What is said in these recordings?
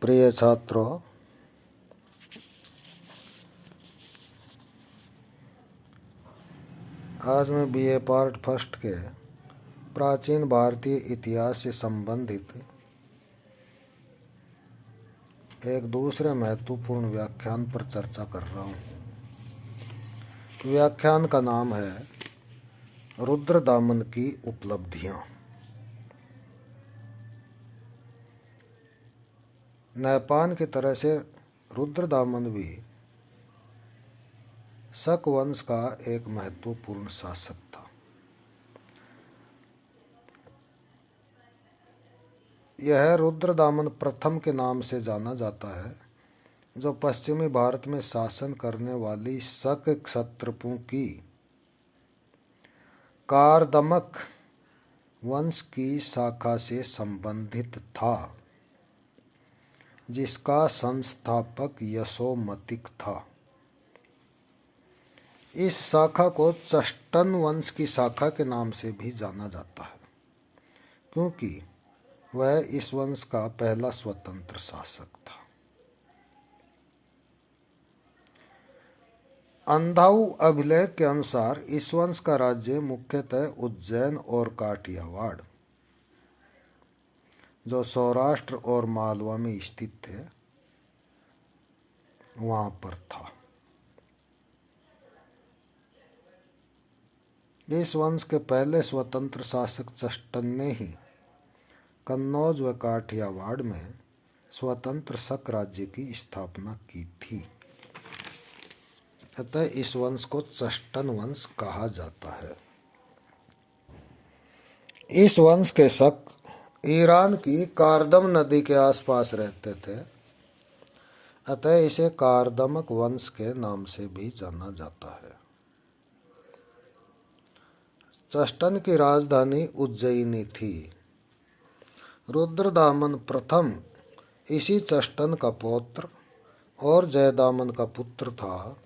प्रिय छात्रों, आज मैं बीए पार्ट फर्स्ट के प्राचीन भारतीय इतिहास से संबंधित एक दूसरे महत्वपूर्ण व्याख्यान पर चर्चा कर रहा हूँ। व्याख्यान का नाम है रुद्रदामन की उपलब्धियाँ। नहपान की तरह से रुद्रदामन भी शक वंश का एक महत्वपूर्ण शासक था। यह रुद्रदामन प्रथम के नाम से जाना जाता है, जो पश्चिमी भारत में शासन करने वाली शक क्षत्रपों की कारदमक वंश की शाखा से संबंधित था, जिसका संस्थापक यशोमतिक था। इस शाखा को चष्टन वंश की शाखा के नाम से भी जाना जाता है, क्योंकि वह इस वंश का पहला स्वतंत्र शासक था। अंधाऊ अभिलेख के अनुसार इस वंश का राज्य मुख्यतः उज्जैन और काठियावाड़, जो सौराष्ट्र और मालवा में स्थित थे, वहां पर था। इस वंश के पहले स्वतंत्र शासक चष्टन ने ही कन्नौज व काठियावाड़ में स्वतंत्र शक राज्य की स्थापना की थी। अतः इस वंश को चष्टन वंश कहा जाता है। इस वंश के शक ईरान की कारदम नदी के आसपास रहते थे, अतः इसे कारदमक वंश के नाम से भी जाना जाता है। चष्टन की राजधानी उज्जयिनी थी। रुद्रदामन प्रथम इसी चष्टन का पौत्र और जयदामन का पुत्र था,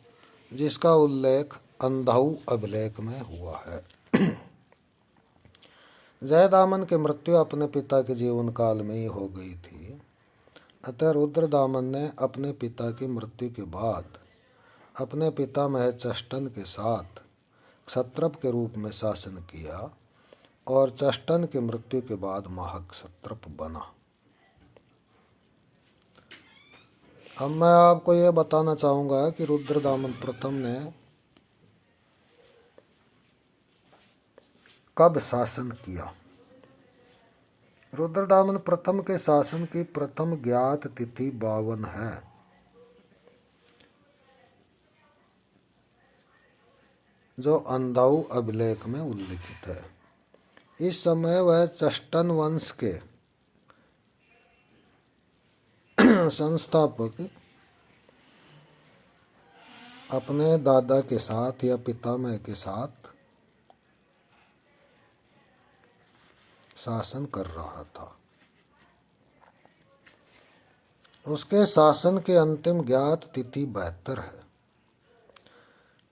जिसका उल्लेख अंधाऊ अभिलेख में हुआ है। जयदामन की मृत्यु अपने पिता के जीवन काल में ही हो गई थी, अतः रुद्रदामन ने अपने पिता की मृत्यु के बाद अपने पितामह चष्टन के साथ क्षत्रप के रूप में शासन किया और चष्टन की मृत्यु के बाद महाक्षत्रप बना। अब मैं आपको यह बताना चाहूँगा कि रुद्रदामन प्रथम ने कब शासन किया। रुद्रदामन प्रथम के शासन की प्रथम ज्ञात तिथि 52 है। जो अंधाऊ अभिलेख में उल्लिखित है। इस समय वह चष्टन वंश के संस्थापक अपने दादा के साथ या पितामह के साथ शासन कर रहा था। उसके शासन की अंतिम ज्ञात तिथि 72 है,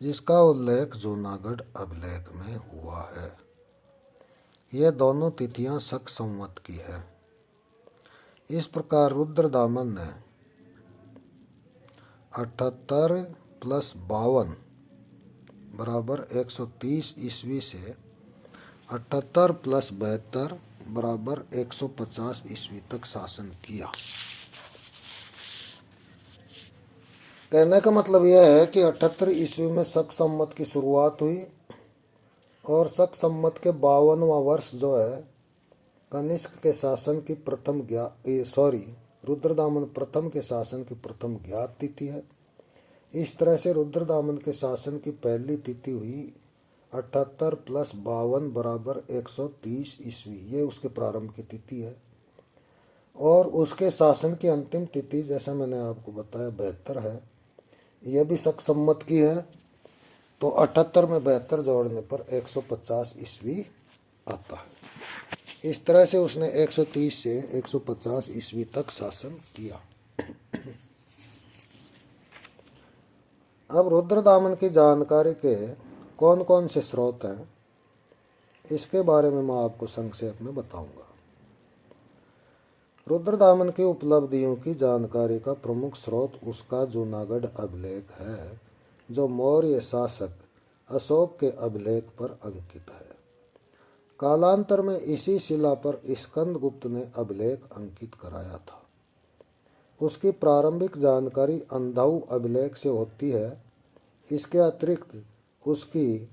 जिसका उल्लेख जूनागढ़ अभिलेख में हुआ है। ये दोनों तिथियां शक संवत की है। इस प्रकार रुद्रदामन ने 78 + 52 बराबर 130 ईस्वी से 78 + 72 बराबर 150 ईस्वी तक शासन किया। कहने का मतलब यह है कि 78 ईस्वी में शक संवत की शुरुआत हुई और शक संवत के 52वां वर्ष जो है कनिष्क के शासन की रुद्रदामन प्रथम के शासन की प्रथम ज्ञात तिथि है। इस तरह से रुद्रदामन के शासन की पहली तिथि हुई 78 + 52 बराबर 130 ईस्वी। ये उसके प्रारंभ की तिथि है। और उसके शासन की अंतिम तिथि, जैसा मैंने आपको बताया, 72 है। यह भी शक संवत की है। तो 78 में 72 जोड़ने पर 150 ईस्वी आता है। इस तरह से उसने 130 से 150 ईस्वी तक शासन किया। अब रुद्रदामन की जानकारी के कौन कौन से स्रोत हैं, इसके बारे में मैं आपको संक्षेप में बताऊंगा। रुद्रदामन की उपलब्धियों की जानकारी का प्रमुख स्रोत उसका जूनागढ़ अभिलेख है, जो मौर्य शासक अशोक के अभिलेख पर अंकित है। कालांतर में इसी शिला पर स्कंदगुप्त ने अभिलेख अंकित कराया था। उसकी प्रारंभिक जानकारी अंधाऊ अभिलेख से होती है। इसके अतिरिक्त उसकी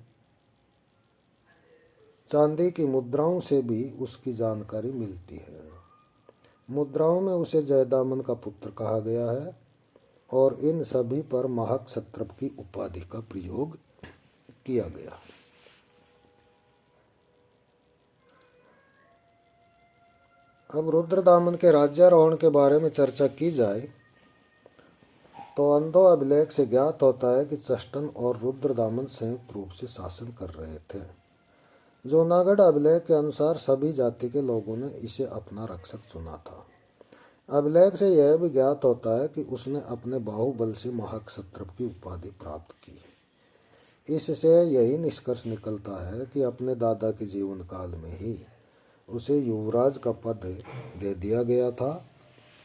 चांदी की मुद्राओं से भी उसकी जानकारी मिलती है। मुद्राओं में उसे जयदामन का पुत्र कहा गया है और इन सभी पर महाक्षत्रप की उपाधि का प्रयोग किया गया। अब रुद्रदामन के राज्यारोहण के बारे में चर्चा की जाए तो अंधो अभिलेख से ज्ञात होता है कि चष्टन और रुद्रदामन संयुक्त रूप से शासन कर रहे थे। जूनागढ़ अभिलेख के अनुसार सभी जाति के लोगों ने इसे अपना रक्षक चुना था। अभिलेख से यह भी ज्ञात होता है कि उसने अपने बाहुबल से महाक्षत्रप की उपाधि प्राप्त की। इससे यही निष्कर्ष निकलता है कि अपने दादा के जीवन काल में ही उसे युवराज का पद दे दिया गया था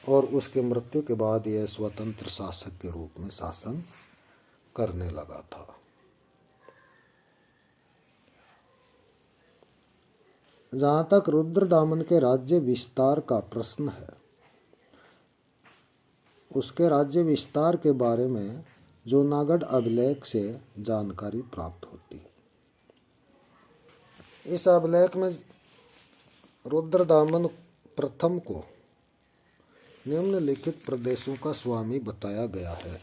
और उसके मृत्यु के बाद यह स्वतंत्र शासक के रूप में शासन करने लगा था। जहाँ तक रुद्रदामन के राज्य विस्तार का प्रश्न है, उसके राज्य विस्तार के बारे में जूनागढ़ अभिलेख से जानकारी प्राप्त होती है। इस अभिलेख में रुद्रदामन प्रथम को निम्नलिखित प्रदेशों का स्वामी बताया गया है।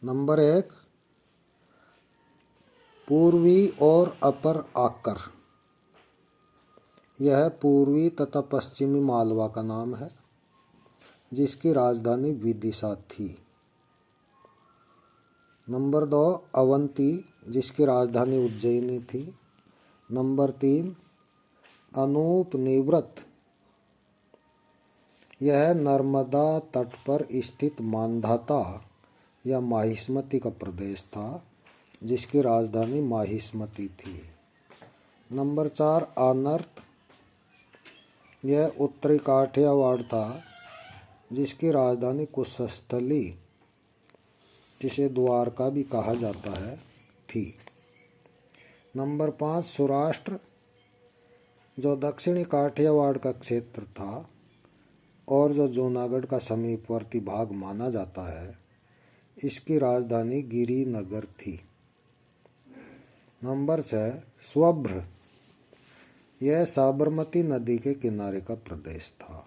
नंबर 1, पूर्वी और अपर आकर। यह पूर्वी तथा पश्चिमी मालवा का नाम है, जिसकी राजधानी विदिशा थी। नंबर 2, अवंती, जिसकी राजधानी उज्जैनी थी। नंबर 3, अनूप निवृत्त। यह नर्मदा तट पर स्थित मांधाता या माहिष्मती का प्रदेश था, जिसकी राजधानी माहिष्मती थी। नंबर 4, आनर्त। यह उत्तरी काठियावाड़ था, जिसकी राजधानी कुशस्थली, जिसे द्वारका भी कहा जाता है, थी। नंबर 5, सौराष्ट्र, जो दक्षिणी काठियावाड़ का क्षेत्र था और जो जूनागढ़ का समीपवर्ती भाग माना जाता है। इसकी राजधानी गिरिनगर थी। नंबर 6, स्वभ्र। यह साबरमती नदी के किनारे का प्रदेश था।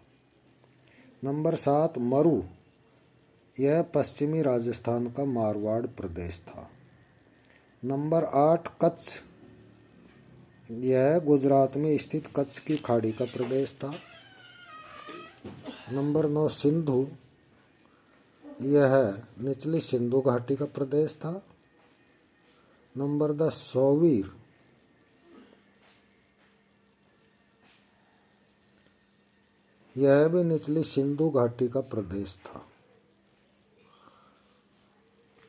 नंबर 7, मरु। यह पश्चिमी राजस्थान का मारवाड़ प्रदेश था। नंबर 8, कच्छ। यह गुजरात में स्थित कच्छ की खाड़ी का प्रदेश था। नंबर 9, सिंधु। यह निचली सिंधु घाटी का प्रदेश था। नंबर 10, सोवीर। यह भी निचली सिंधु घाटी का प्रदेश था।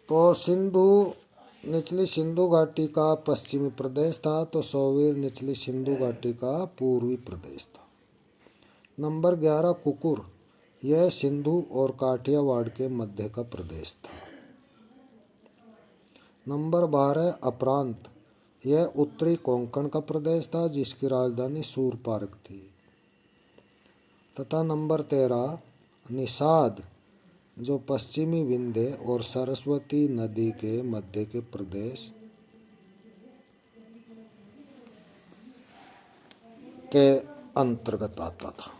तो निचली सिंधु घाटी का पश्चिमी प्रदेश था, तो सोवीर निचली सिंधु घाटी का पूर्वी प्रदेश था। नंबर 11, कुकुर। यह सिंधु और काठियावाड़ के मध्य का प्रदेश था। नंबर 12, अपरांत। यह उत्तरी कोंकण का प्रदेश था, जिसकी राजधानी सूरपार्क थी। तथा नंबर 13, निषाद, जो पश्चिमी विंध्य और सरस्वती नदी के मध्य के प्रदेश के अंतर्गत आता था।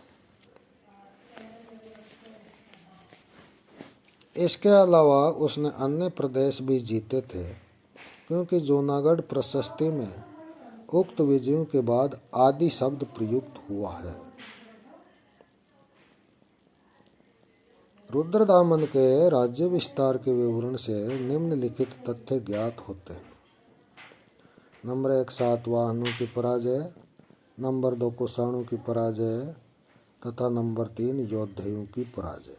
इसके अलावा उसने अन्य प्रदेश भी जीते थे, क्योंकि जूनागढ़ प्रशस्ति में उक्त विजयों के बाद आदि शब्द प्रयुक्त हुआ है। रुद्रदामन के राज्य विस्तार के विवरण से निम्नलिखित तथ्य ज्ञात होते हैं। नंबर 1, सातवाहनों की पराजय। नंबर 2, कुषाणों की पराजय तथा नंबर 3, योद्धयों की पराजय।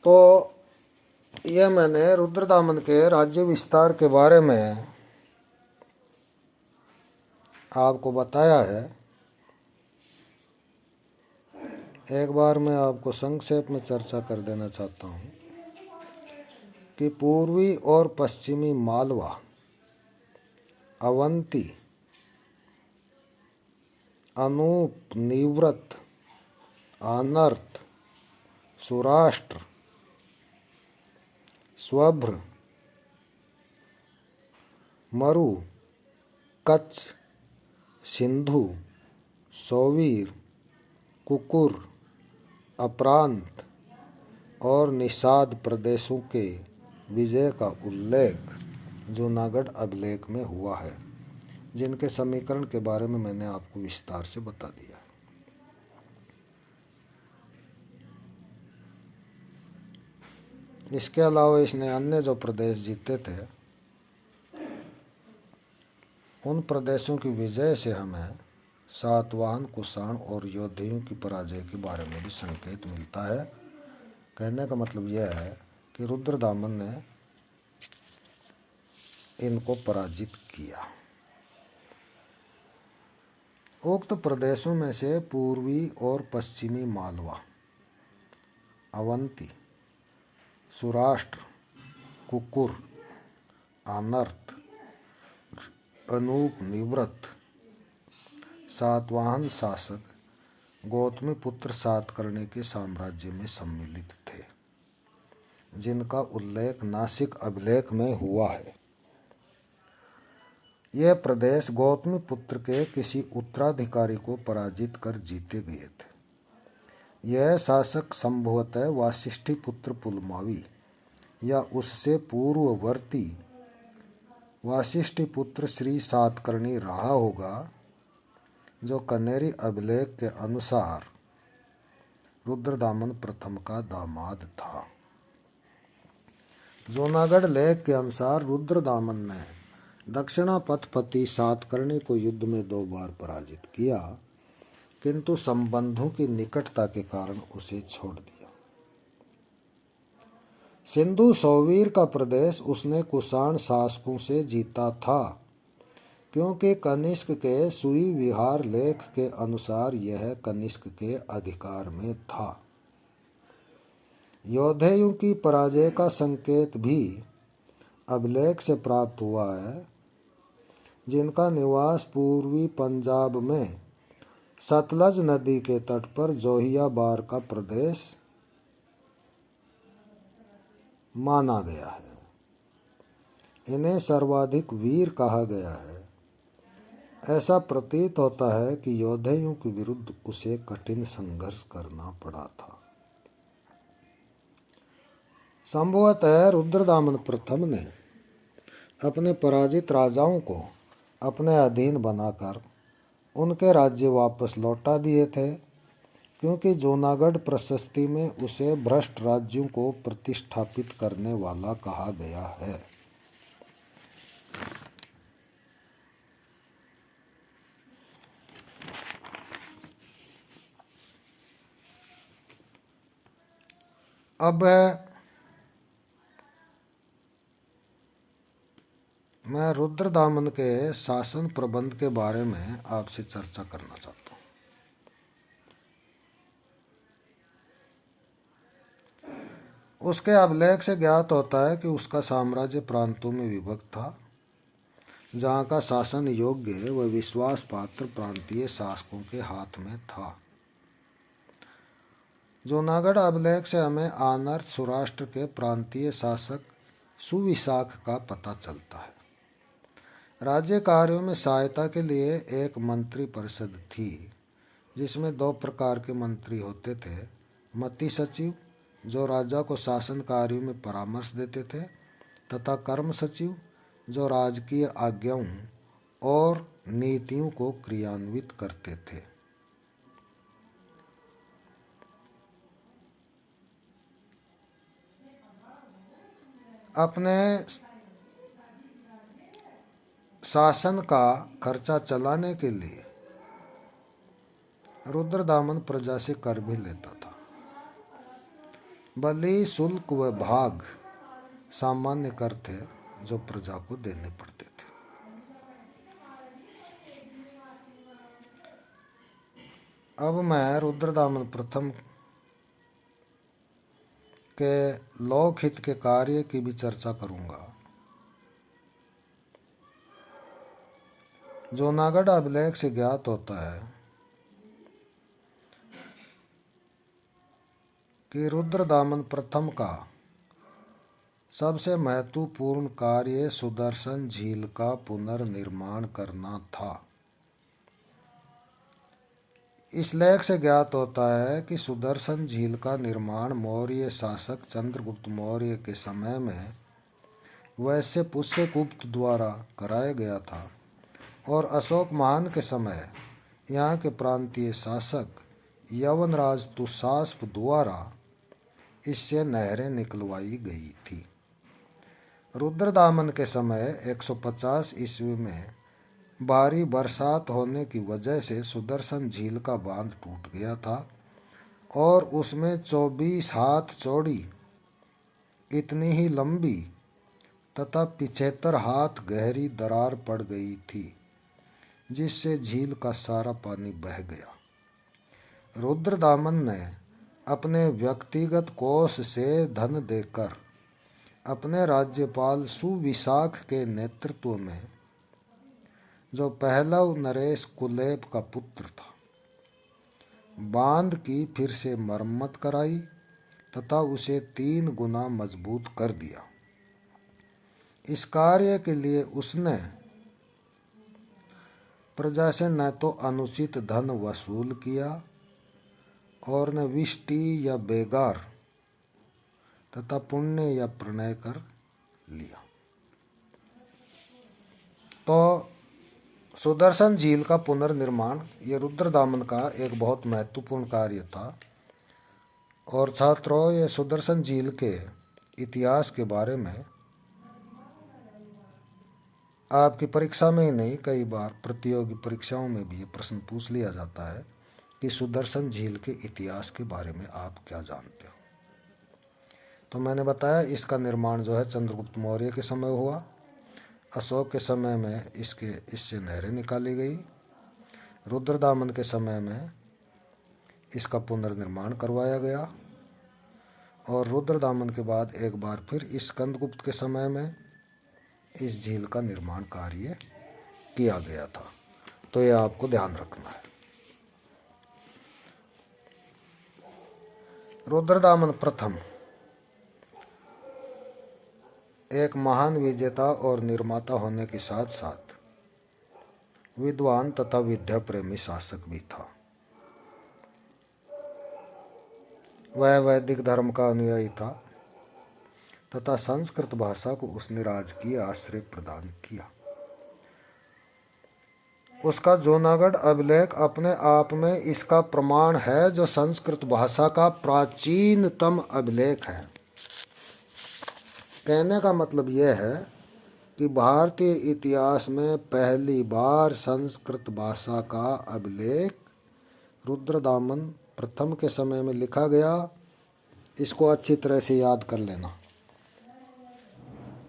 तो यह मैंने रुद्रदामन के राज्य विस्तार के बारे में आपको बताया है। एक बार मैं आपको संक्षेप में चर्चा कर देना चाहता हूँ कि पूर्वी और पश्चिमी मालवा, अवंती, अनूप, निवृत्त, आनर्त, सौराष्ट्र, स्वभ्र, मरु, कच्छ, सिंधु, सौवीर, कुकुर, अप्रांत और निषाद प्रदेशों के विजय का उल्लेख जूनागढ़ अभिलेख में हुआ है, जिनके समीकरण के बारे में मैंने आपको विस्तार से बता दिया। इसके अलावा इसने अन्य जो प्रदेश जीते थे, उन प्रदेशों की विजय से हमें सातवाहन, कुषाण और योद्धियों की पराजय के बारे में भी संकेत मिलता है। कहने का मतलब यह है कि रुद्रदामन ने इनको पराजित किया। उक्त प्रदेशों में से पूर्वी और पश्चिमी मालवा, अवंती, सौराष्ट्र, कुकुर, आनर्त, अनूप, निवृत्त सातवाहन शासक गौतमीपुत्र सातकर्णी के साम्राज्य में सम्मिलित थे, जिनका उल्लेख नासिक अभिलेख में हुआ है। यह प्रदेश गौतमीपुत्र के किसी उत्तराधिकारी को पराजित कर जीते गए थे। यह शासक संभवतः वासिष्ठीपुत्र पुलमावी या उससे पूर्ववर्ती वासिष्ठीपुत्र श्री सातकर्णी रहा होगा, जो कनेरी अभिलेख के अनुसार रुद्रदामन प्रथम का दामाद था। जूनागढ़ लेख के अनुसार रुद्रदामन ने दक्षिणापथपति सातकर्णी को युद्ध में 2 बार पराजित किया, किंतु संबंधों की निकटता के कारण उसे छोड़ दिया। सिंधु सौवीर का प्रदेश उसने कुषाण शासकों से जीता था, क्योंकि कनिष्क के सुई विहार लेख के अनुसार यह कनिष्क के अधिकार में था। योद्धेयों की पराजय का संकेत भी अभिलेख से प्राप्त हुआ है, जिनका निवास पूर्वी पंजाब में सतलज नदी के तट पर जोहियाबार का प्रदेश माना गया है। इन्हें सर्वाधिक वीर कहा गया है। ऐसा प्रतीत होता है कि योद्धेयों के विरुद्ध उसे कठिन संघर्ष करना पड़ा था। संभवतः रुद्रदामन प्रथम ने अपने पराजित राजाओं को अपने अधीन बनाकर उनके राज्य वापस लौटा दिए थे, क्योंकि जूनागढ़ प्रशस्ति में उसे भ्रष्ट राज्यों को प्रतिष्ठापित करने वाला कहा गया है। अब मैं रुद्रदामन के शासन प्रबंध के बारे में आपसे चर्चा करना चाहता हूँ। उसके अभिलेख से ज्ञात होता है कि उसका साम्राज्य प्रांतों में विभक्त था, जहाँ का शासन योग्य व विश्वास पात्र प्रांतीय शासकों के हाथ में था। जूनागढ़ अभिलेख से हमें आनर्त सौराष्ट्र के प्रांतीय शासक सुविशाख का पता चलता है। राज्य कार्यों में सहायता के लिए एक मंत्री परिषद थी, जिसमें 2 प्रकार के मंत्री होते थे। मति सचिव, जो राजा को शासन कार्यों में परामर्श देते थे, तथा कर्म सचिव, जो राजकीय आज्ञाओं और नीतियों को क्रियान्वित करते थे। अपने शासन का खर्चा चलाने के लिए रुद्रदामन प्रजा से कर भी लेता था। बलि, शुल्क व भाग सामान्य कर थे, जो प्रजा को देने पड़ते थे। अब मैं रुद्रदामन प्रथम के लोकहित के कार्य की भी चर्चा करूंगा। जूनागढ़ अभिलेख से ज्ञात होता है कि रुद्रदामन प्रथम का सबसे महत्वपूर्ण कार्य सुदर्शन झील का पुनर्निर्माण करना था। इस लेख से ज्ञात होता है कि सुदर्शन झील का निर्माण मौर्य शासक चंद्रगुप्त मौर्य के समय में वैश्य पुष्यगुप्त द्वारा कराया गया था और अशोक महान के समय यहाँ के प्रांतीय शासक यवनराज तुषास्प द्वारा इससे नहरें निकलवाई गई थी। रुद्रदामन के समय 150 ईस्वी में भारी बरसात होने की वजह से सुदर्शन झील का बांध टूट गया था और उसमें 24 हाथ चौड़ी, इतनी ही लंबी तथा 75 हाथ गहरी दरार पड़ गई थी, जिससे झील का सारा पानी बह गया। रुद्रदामन ने अपने व्यक्तिगत कोष से धन देकर अपने राज्यपाल सुविशाख के नेतृत्व में, जो पहलव नरेश कुलेब का पुत्र था, बांध की फिर से मरम्मत कराई तथा उसे 3 गुना मजबूत कर दिया। इस कार्य के लिए उसने प्रजा से न तो अनुचित धन वसूल किया और न विष्टि या बेगार तथा पुण्य या प्रणय कर लिया। तो सुदर्शन झील का पुनर्निर्माण ये रुद्रदामन का एक बहुत महत्वपूर्ण कार्य था। और छात्रों, ये सुदर्शन झील के इतिहास के बारे में आपकी परीक्षा में ही नहीं, कई बार प्रतियोगी परीक्षाओं में भी ये प्रश्न पूछ लिया जाता है कि सुदर्शन झील के इतिहास के बारे में आप क्या जानते हो। तो मैंने बताया इसका निर्माण जो है चंद्रगुप्त मौर्य के समय हुआ। अशोक के समय में इससे नहरें निकाली गई। रुद्रदामन के समय में इसका पुनर्निर्माण करवाया गया और रुद्रदामन के बाद एक बार फिर स्कंदगुप्त के समय में इस झील का निर्माण कार्य किया गया था। तो यह आपको ध्यान रखना है। रुद्रदामन प्रथम एक महान विजेता और निर्माता होने के साथ साथ विद्वान तथा विद्या प्रेमी शासक भी था। वह वैदिक धर्म का अनुयायी था तथा संस्कृत भाषा को उसने राजकीय आश्रय प्रदान किया। उसका जूनागढ़ अभिलेख अपने आप में इसका प्रमाण है, जो संस्कृत भाषा का प्राचीनतम अभिलेख है। कहने का मतलब यह है कि भारतीय इतिहास में पहली बार संस्कृत भाषा का अभिलेख रुद्रदामन प्रथम के समय में लिखा गया। इसको अच्छी तरह से याद कर लेना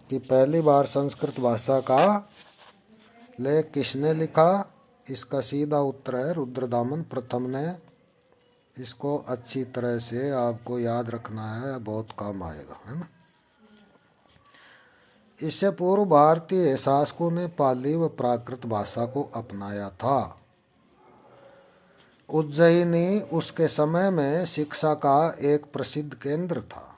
कि पहली बार संस्कृत भाषा का लेख किसने लिखा। इसका सीधा उत्तर है रुद्रदामन प्रथम ने। इसको अच्छी तरह से आपको याद रखना है, बहुत काम आएगा, है ना। इससे पूर्व भारतीय शासकों ने पाली व प्राकृत भाषा को अपनाया था। उज्जैनी उसके समय में शिक्षा का एक प्रसिद्ध केंद्र था।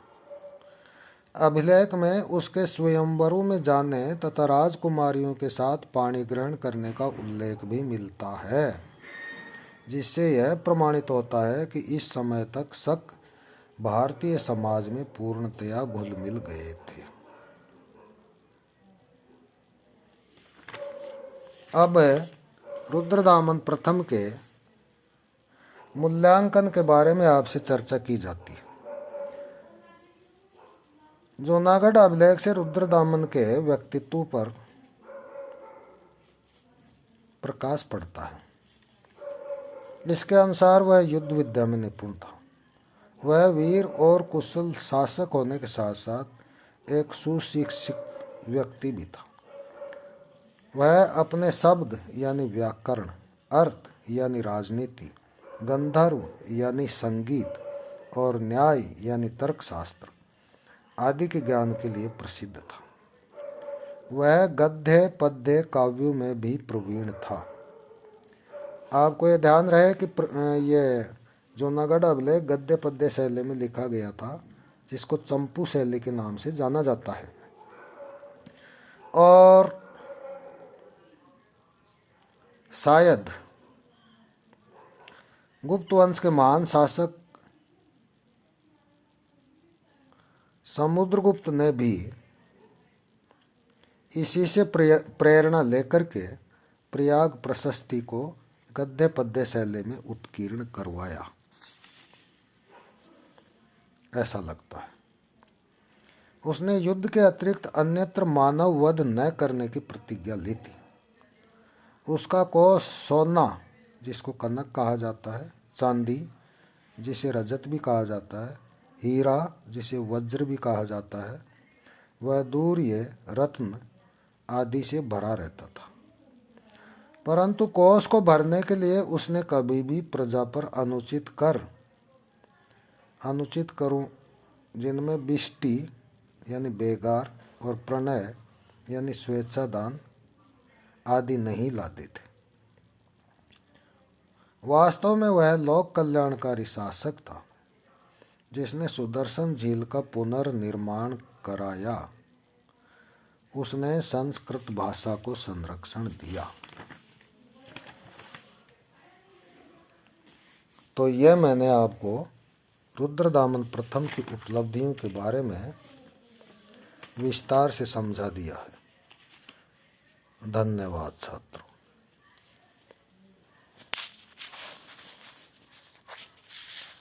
अभिलेख में उसके स्वयंवरों में जाने तथा राजकुमारियों के साथ पाणी ग्रहण करने का उल्लेख भी मिलता है, जिससे यह प्रमाणित होता है कि इस समय तक शक भारतीय समाज में पूर्णतया घुल मिल गए थे। अब रुद्रदामन प्रथम के मूल्यांकन के बारे में आपसे चर्चा की जाती है। जूनागढ़ अभिलेख से रुद्रदामन के व्यक्तित्व पर प्रकाश पड़ता है। इसके अनुसार वह युद्ध विद्या में निपुण था। वह वीर और कुशल शासक होने के साथ साथ एक सुशिक्षित व्यक्ति भी था। वह अपने शब्द यानी व्याकरण, अर्थ यानी राजनीति गंधर्व यानी संगीत और न्याय यानी तर्कशास्त्र आदि के ज्ञान के लिए प्रसिद्ध था। वह गद्य पद्य काव्यों में भी प्रवीण था। आपको ये ध्यान रहे कि ये जूनागढ़ अभिलेख गद्य पद्य शैली में लिखा गया था, जिसको चंपू शैली के नाम से जाना जाता है। और शायद गुप्त वंश के महान शासक समुद्रगुप्त ने भी इसी से प्रेरणा लेकर के प्रयाग प्रशस्ति को गद्य पद्य शैली में उत्कीर्ण करवाया, ऐसा लगता है। उसने युद्ध के अतिरिक्त अन्यत्र मानव वध न करने की प्रतिज्ञा ली थी। उसका कोष सोना, जिसको कनक कहा जाता है, चांदी जिसे रजत भी कहा जाता है, हीरा जिसे वज्र भी कहा जाता है, वह दूर्य रत्न आदि से भरा रहता था। परंतु कोष को भरने के लिए उसने कभी भी प्रजा पर अनुचित करों जिनमें विष्टि यानी बेगार और प्रणय यानी स्वेच्छादान आदि नहीं लाते थे। वास्तव में वह लोक कल्याणकारी शासक था जिसने सुदर्शन झील का पुनर्निर्माण कराया। उसने संस्कृत भाषा को संरक्षण दिया। तो यह मैंने आपको रुद्रदामन प्रथम की उपलब्धियों के बारे में विस्तार से समझा दिया है। धन्यवाद छात्र।